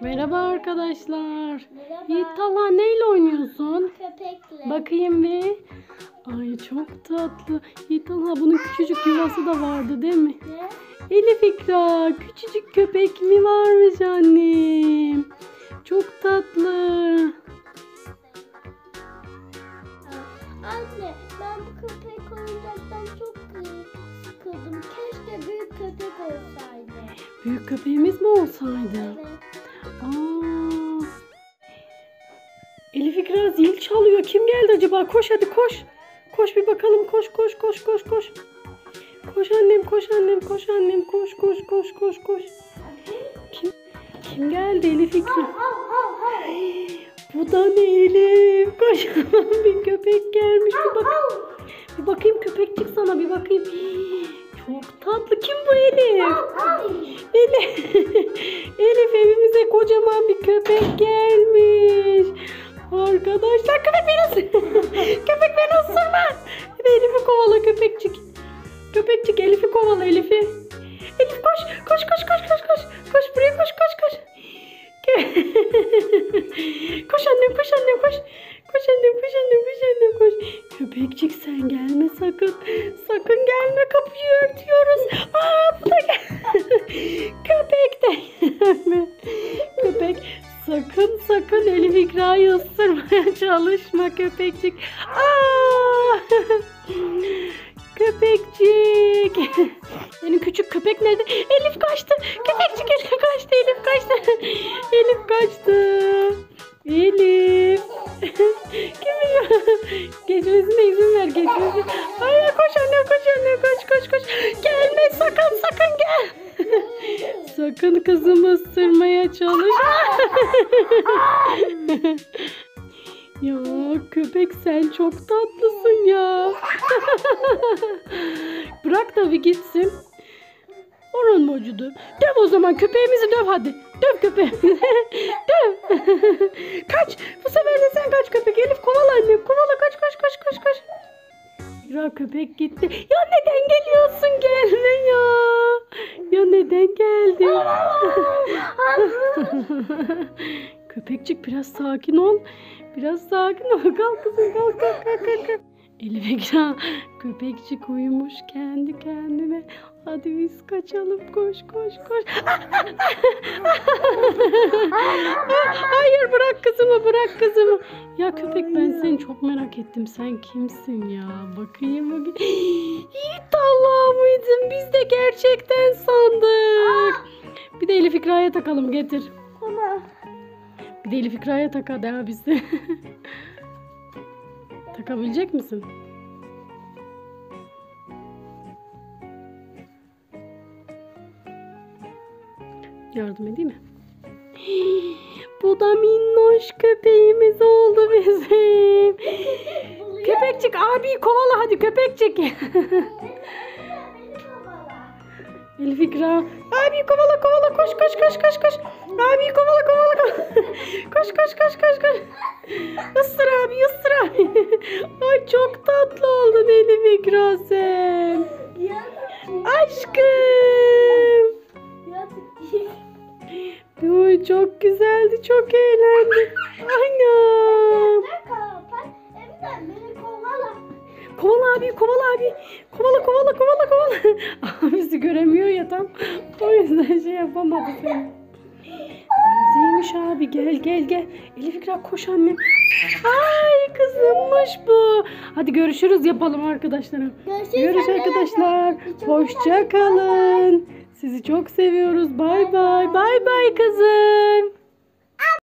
Merhaba arkadaşlar. Merhaba. Yiğit Talha neyle oynuyorsun? Köpekle. Bakayım bir. Ay çok tatlı. Yiğit Talha bunun küçücük yuvası da vardı değil mi? Ne? Elif İkra küçücük köpek mi varmış annem? Çok tatlı. Anne, ben bu köpek oyuncaktan çok sıkıldım. Keşke büyük köpek olsaydı. Büyük köpeğimiz mi olsaydı? Evet. Aa. Elif İkra zil çalıyor. Kim geldi acaba? Koş hadi koş. Koş bir bakalım. Koş koş koş koş koş. Koş annem koş annem koş annem koş koş koş koş koş. Kim geldi Elif İkra? Bu da ne Elif? Kocaman bir köpek gelmiş. Bir bakayım köpekçik sana bir bakayım. Çok tatlı. Kim bu Elif? Elif. Elif evimize kocaman bir köpek gelmiş. Arkadaşlar köpek beni ısırma. Köpek beni ısırma. Elif'i kovala köpekçik. Köpekçik Elif'i kovala Elif'i. Elif koş koş koş koş koş koş. Koş buraya koş koş koş. Koş annem koş annem koş. Koş annem koş annem koş annem koş. Köpekçik sen gelme sakın. Sakın gelme kapıyı örtüyoruz. Aa bu da gel. Köpek de gelme. Köpek sakın Elif İkra'yı ısırmaya çalışma köpekçik. Aa! Köpekçik. Senin küçük köpek nerede? Elif kaçtı. Köpekçik Elif kaçtı. Elif kaçtı. Elif kaçtı. Elif. Kim biliyor? Geçmesine izin ver. Geçmesine. Ay koş anne koş anne koş koş koş. Gelme sakın gel. Sakın kızımı ısırmaya çalışma. Ya köpek sen çok tatlısın ya. Bırak da bir gitsin. Onun mocudu. Döv o zaman köpeğimizi döv hadi. Döv köpeğimizi. Döv. Kaç. Bu sefer de sen kaç köpek. Elif kovala annem. Kovala kaç koş koş koş koş. Ya köpek gitti. Ya neden geliyorsun? Gelme ya. Ya neden geldin? Köpekçik biraz sakin ol. Biraz sakin ol. Kalk kızım kalk. Elif Ekra köpekçik uyumuş kendi kendine. Hadi biz kaçalım koş. Hayır bırak kızımı. Ya köpek ben seni çok merak ettim. Sen kimsin ya? Bakayım. Yiğit Allah mıydın? Biz de gerçekten sandık. Bir de Elif İkra'ya takalım getir. Tamam. Bir de Elif İkra'ya tak hadi abisi. Takabilecek misin? Yardım edeyim mi? Bu da minnoş köpeğimiz oldu bizim. Köpekçik abi kovala hadi köpekçik. Elif İkra. Abi kovala koş. Abi kovala. Koş. Isır abi. Ay çok tatlı oldun Elif İkra sen. Aşkım. Oy çok güzeldi. Çok eğlendik. Anam. Kovala abi. Kovala. Abisi göremiyor ya tam. O yüzden şey yapamadı seni. Neredeymiş abi? Gel. Elif İkra koş annem. Ay kızımmış bu. Hadi görüşürüz yapalım arkadaşlarım. Görüşürüz arkadaşlar. Hoşça kalın. Sizi çok seviyoruz. Bay bay kızım.